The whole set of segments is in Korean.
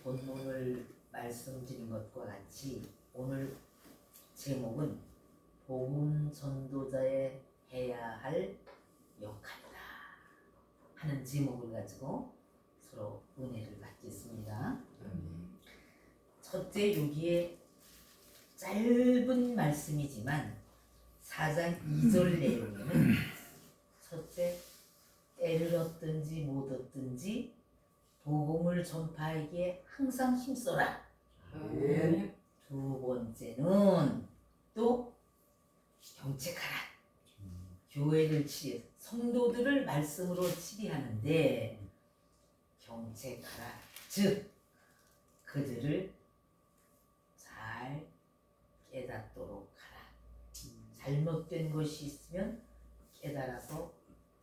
본문을 말씀드린 것과 같이 오늘 제목은 복음 전도자의 해야 할 역할이다 하는 제목을 가지고 서로 은혜를 받겠습니다. 첫째, 여기에 짧은 말씀이지만 4장 2절 내용에는 첫째, 때를 얻든지 못 얻든지 복음을 전파하기에 항상 힘써라. 두 번째는 또 경책하라. 교회를 치리, 성도들을 말씀으로 치리하는데 경책하라. 즉 그들을 잘 깨닫도록 하라. 잘못된 것이 있으면 깨달아서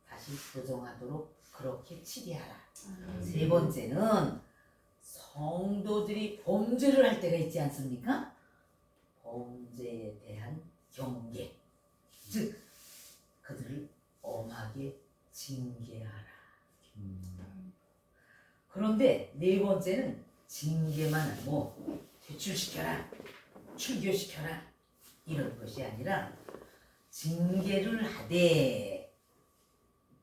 다시 교정하도록 그렇게 치리하라. 세 번째는 성도들이 범죄를 할 때가 있지 않습니까? 범죄에 대한 경계, 즉 그들을 엄하게 징계하라. 그런데 네 번째는 징계만 하고 퇴출시켜라, 출교시켜라 이런 것이 아니라 징계를 하되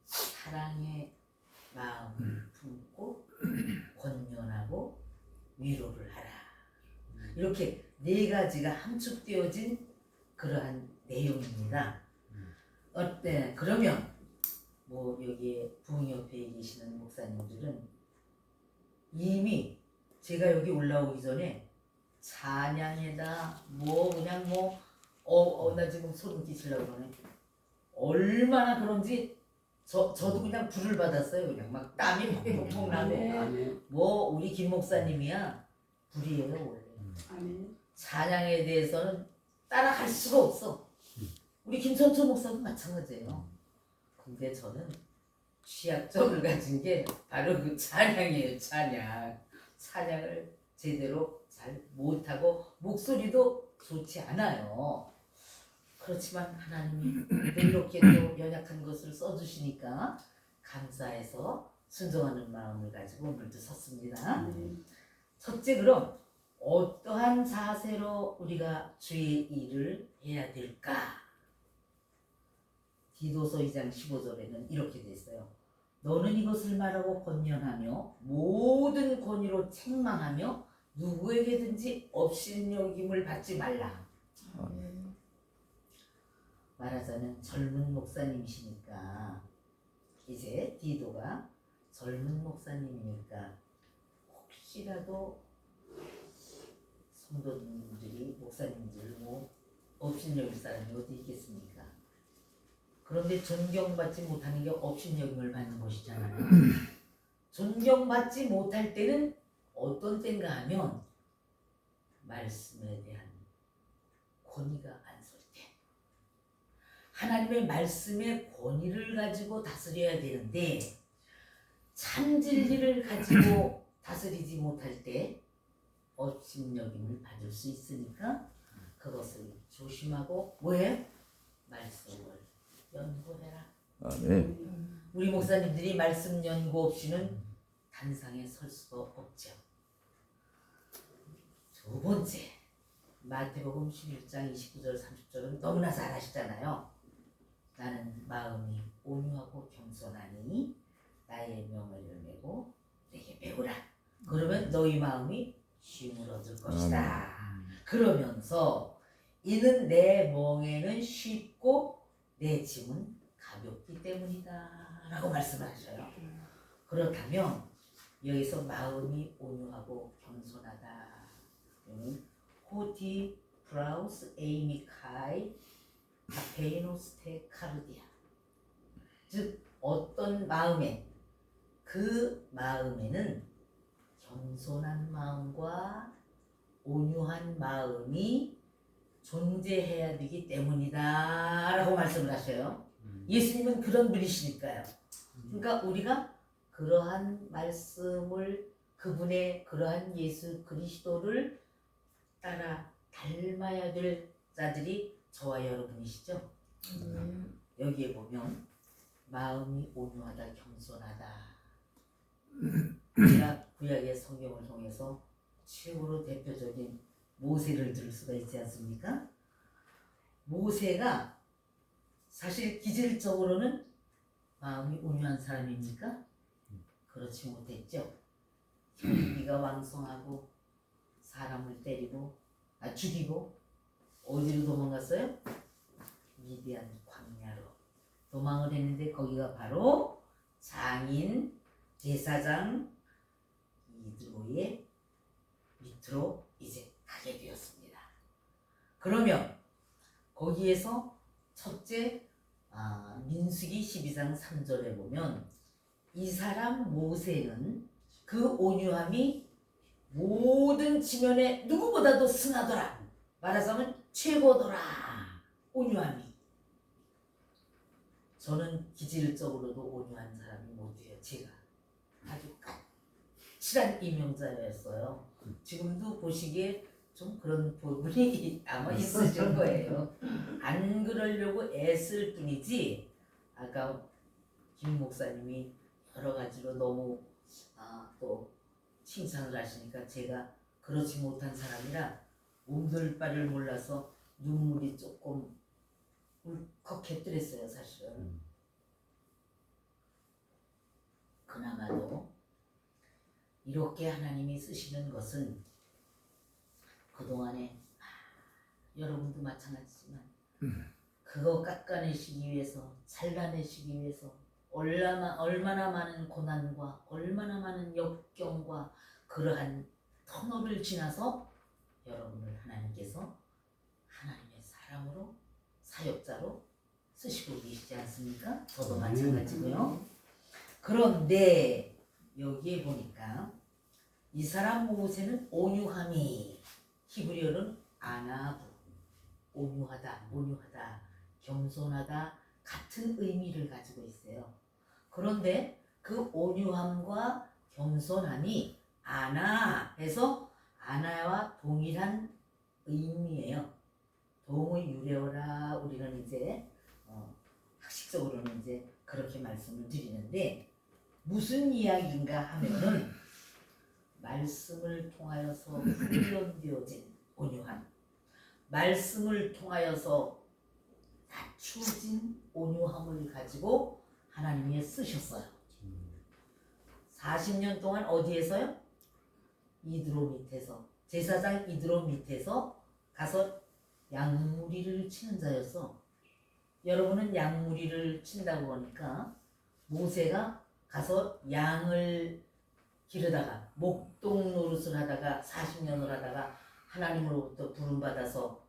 사랑의 마음을 품고 권면하고 위로를 하라. 이렇게 네 가지가 함축되어진 그러한 내용입니다. 어때? 그러면 뭐 여기에 부흥협회에 계시는 목사님들은 이미 제가 여기 올라오기 전에 찬양에다 뭐 그냥 나 지금 소름 끼치려고 그러네. 얼마나 그런지 저도 그냥 불을 받았어요. 그냥 막 땀이 펑펑 나고. 뭐 우리 김 목사님이야 불이에요 원래. 찬양에 대해서는 따라갈 수가 없어. 우리 김천초 목사도 마찬가지예요. 근데 저는 취약점을 가진 게 바로 그 찬양이에요. 찬양을 제대로 잘 못하고 목소리도 좋지 않아요. 그렇지만 하나님이 이렇게 또 연약한 것을 써주시니까 감사해서 순종하는 마음을 가지고 오늘도 섰습니다. 첫째, 그럼 어떠한 자세로 우리가 주의 일을 해야 될까? 디도서 2장 15절에는 이렇게 돼 있어요. 너는 이것을 말하고 권면하며 모든 권위로 책망하며 누구에게든지 업신여김을 받지 말라. 말하자면 젊은 목사님이시니까 이제 디도가 젊은 목사님이니까 혹시라도 성도님들이 목사님들 업신여길 사람이 어디 있겠습니까? 그런데 존경받지 못하는 게 업신여김을 받는 것이잖아요. 존경받지 못할 때는 어떤 때인가 하면 말씀에 대한 권위가 안 설 때, 하나님의 말씀의 권위를 가지고 다스려야 되는데 참 진리를 가지고 다스리지 못할 때 업신여김을 받을 수 있으니까 그것을 조심하고 왜? 말씀을 연구해라. 우리 목사님들이 말씀 연구 없이는 단상에 설 수가 없죠. 두 번째, 마태복음 11장 29절 30절은 너무나 잘 아시잖아요. 나는 마음이 온유하고 겸손하니 나의 명을 메고 내게 배우라. 그러면 너희 마음이 쉼을 얻을 것이다. 그러면서 이는 내 멍에는 쉽고 내 짐은 가볍기 때문이다 라고 말씀을 하셔요. 그렇다면 여기서 마음이 온유하고 겸손하다, 호티 브라우스 에이미카이 아페이노스테 카르디아, 즉 어떤 마음에, 그 마음에는 겸손한 마음과 온유한 마음이 존재해야 되기 때문이다 라고 말씀을 하셔요. 예수님은 그런 분이시니까요. 그러니까 우리가 그러한 말씀을, 그분의 그러한 예수 그리스도를 따라 닮아야 될 자들이 저와 여러분이시죠. 여기에 보면 마음이 온유하다, 겸손하다, 제가 구약의 성경을 통해서 최고로 대표적인 모세를 들 수가 있지 않습니까? 모세가 사실 기질적으로는 마음이 온유한 사람입니까? 그렇지 못했죠. 혈기가 왕성하고 사람을 때리고 죽이고 어디로 도망갔어요? 미디안 광야로 도망을 했는데 거기가 바로 장인 제사장 이드로의 밑으로 이제 가게 되었습니다. 그러면 거기에서 첫째 민수기 12장 3절에 보면 이 사람 모세는 그 온유함이 모든 지면에 누구보다도 승하더라. 말하자면 최고더라. 온유함이. 저는 기질적으로도 온유한 사람이 못 돼요. 제가 아주 까칠한 이명자였어요. 지금도 보시기에 좀 그런 부분이 아마 있으실 거예요. 안 그러려고 애쓸 뿐이지 아까 김 목사님이 여러 가지로 너무 또 칭찬을 하시니까 제가 그렇지 못한 사람이라 몸둘 바를 몰라서 눈물이 조금 울컥했더랬어요. 사실은. 그나마도 이렇게 하나님이 쓰시는 것은 그동안에 여러분도 마찬가지지만 그거 깎아내시기 위해서 잘라내시기 위해서 얼마나 많은 고난과 얼마나 많은 역경과 그러한 터널을 지나서 여러분을 하나님께서 하나님의 사람으로 사역자로 쓰시고 계시지 않습니까? 저도 마찬가지고요. 그런데 여기에 보니까 이 사람 모세는 온유함이 히브리어는 아나부 온유하다, 겸손하다 같은 의미를 가지고 있어요. 그런데 그 온유함과 겸손함이 아나에서 아나와 동일한 의미예요. 동의 유래어라 우리는 이제 학식적으로는 이제 그렇게 말씀을 드리는데 무슨 이야기인가 하면은 말씀을 통하여서 훈련되어진 온유함, 말씀을 통하여서 낮추어진 온유함을 가지고 하나님이 쓰셨어요. 40년 동안 어디에서요? 이드로 밑에서, 제사장 이드로 밑에서 가서 양무리를 치는 자였어. 여러분은 양무리를 친다고 하니까 모세가 가서 양을 기르다가 목동 노릇을 하다가 40년을 하다가 하나님으로부터 부름받아서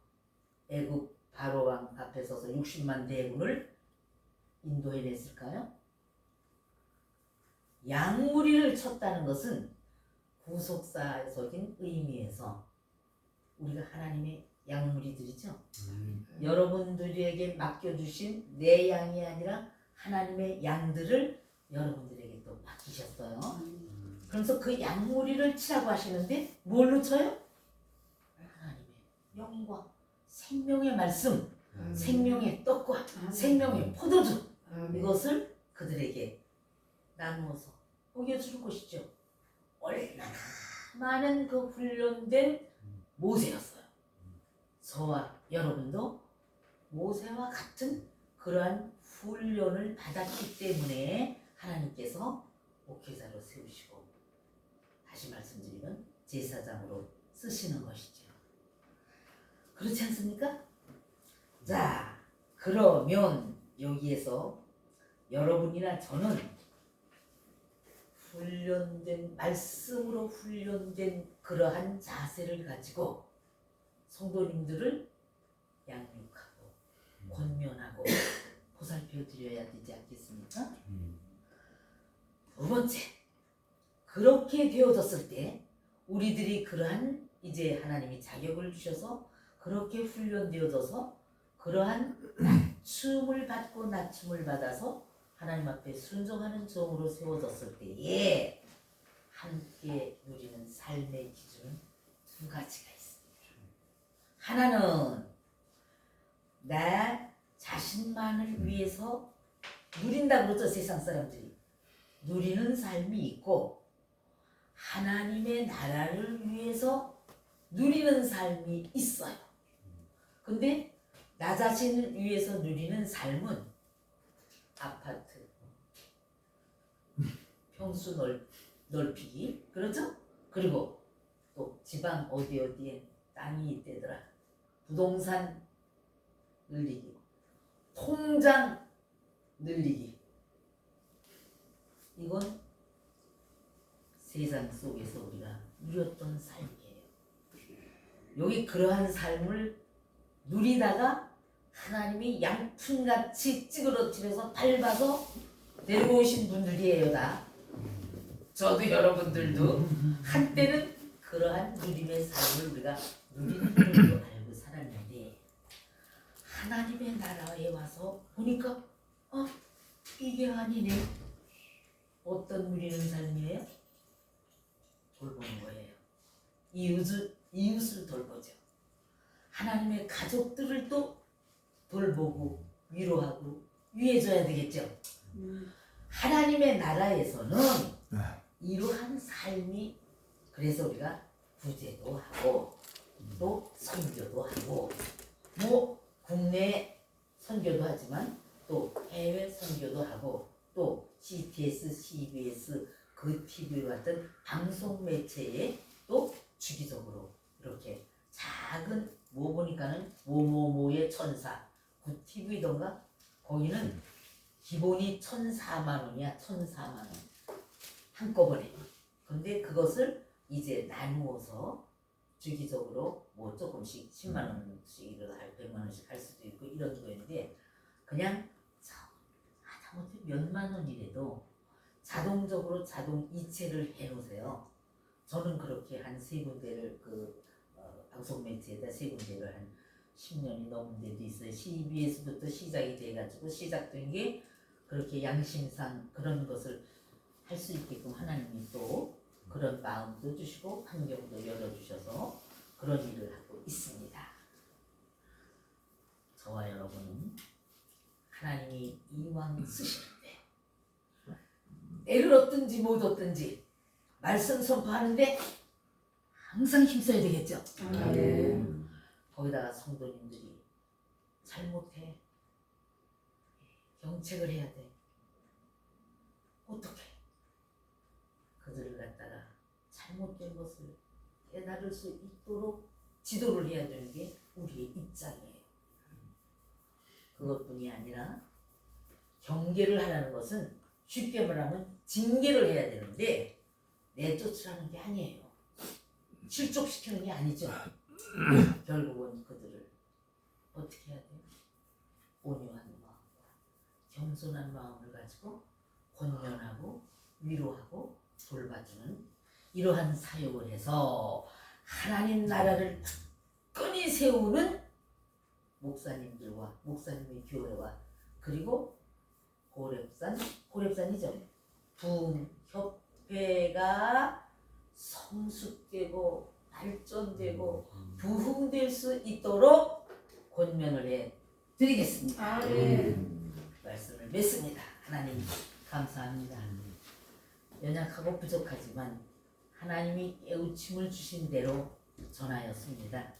애굽 바로 왕 앞에 서서 60만 대군을 인도해냈을까요? 양무리를 쳤다는 것은 구속사적인 의미에서 우리가 하나님의 양무리들이죠. 여러분들에게 맡겨주신 내 양이 아니라 하나님의 양들을 여러분들에게 또 맡기셨어요. 그래서 그 양무리를 치라고 하시는데 뭘로 쳐요? 하나님의 영과 생명의 말씀, 생명의 떡과 생명의 포도주 이것을 그들에게 나누어서 먹여주는 것이죠. 얼마나 많은 그 훈련된 모세였어요. 저와 여러분도 모세와 같은 그러한 훈련을 받았기 때문에 하나님께서 목회자로 세우시고 다시 말씀드리면 제사장으로 쓰시는 것이죠. 그렇지 않습니까? 자, 그러면 여기에서 여러분이나 저는 훈련된 말씀으로 훈련된 그러한 자세를 가지고 성도님들을 양육하고 권면하고 보살펴 드려야 되지 않겠습니까? 두 번째, 그렇게 되어졌을 때 우리들이 그러한 이제 하나님이 자격을 주셔서 그렇게 훈련되어져서 그러한 낮춤을 받고 낮춤을 받아서 하나님 앞에 순종하는 종으로 세워졌을 때에 함께 누리는 삶의 기준은 두 가지가 있습니다. 하나는 나 자신만을 위해서 누린다고 그러죠. 세상 사람들이 누리는 삶이 있고, 하나님의 나라를 위해서 누리는 삶이 있어요. 근데 나 자신을 위해서 누리는 삶은 아파트, 평수 넓히기, 그렇죠? 그리고 또 지방 어디에 땅이 있대더라. 부동산 늘리기, 통장 늘리기. 이건 세상 속에서 우리가 누렸던 삶이에요. 여기 그러한 삶을 누리다가 하나님이 양푼같이 찌그러뜨려서 밟아서 데리고 오신 분들이에요. 다. 저도 여러분들도 한때는 그러한 누림의 삶을 우리가 누리는 걸로 알고 살았는데 하나님의 나라에 와서 보니까 이게 아니네. 어떤 누리는 삶이에요? 돌보는 거예요. 이웃을 돌보죠. 하나님의 가족들을 또 돌보고 위로하고 위해줘야 되겠죠. 하나님의 나라에서는 이러한 삶이, 그래서 우리가 구제도 하고 또 선교도 하고 뭐 국내 선교도 하지만 또 해외 선교도 하고 또 CTS, CBS, 그 TV 같은 방송 매체에 또 주기적으로 이렇게 작은 뭐 보니까는 뭐뭐뭐의 천사, 그 TV던가 거기는 기본이 1,004만 원이야. 1,004만 원 한꺼번에. 근데 그것을 이제 나누어서 주기적으로 뭐 조금씩 10만 원씩 100만 원씩 할 수도 있고 이런 거였는데 그냥 하다못해 몇만 원이라도 자동적으로 자동 이체를 해놓으세요. 저는 그렇게 한 3군데를 방송 매체에다 3군데를 한 10년이 넘은 데도 있어요. CBS부터 시작이 돼가지고 시작된 게 그렇게 양심상 그런 것을 할 수 있게끔 하나님이 또 그런 마음도 주시고 환경도 열어주셔서 그런 일을 하고 있습니다. 저와 여러분은 하나님이 이왕 쓰시는데 때를 얻든지 못 얻든지 말씀 선포하는데 항상 힘써야 되겠죠. 거기다가 성도님들이 잘못해 경책을 해야 돼. 어떻게? 그들을 갖다가 잘못된 것을 깨달을 수 있도록 지도를 해야 되는 게 우리의 입장이에요. 그것뿐이 아니라 경계를 하라는 것은 쉽게 말하면 징계를 해야 되는데 내쫓으라는 게 아니에요. 실족시키는 게 아니죠. 결국은 그들을 어떻게 해야 돼요? 온유한 마음과 겸손한 마음을 가지고 권면하고 위로하고 돌봐주는 이러한 사역을 해서 하나님 나라를 끈히 세우는 목사님들과 목사님의 교회와 그리고 고렙산이죠. 부흥협회가 성숙되고 발전되고 부흥될 수 있도록 권면을 해 드리겠습니다. 말씀을 맺습니다. 하나님 감사합니다. 연약하고 부족하지만 하나님이 깨우침을 주신 대로 전하였습니다.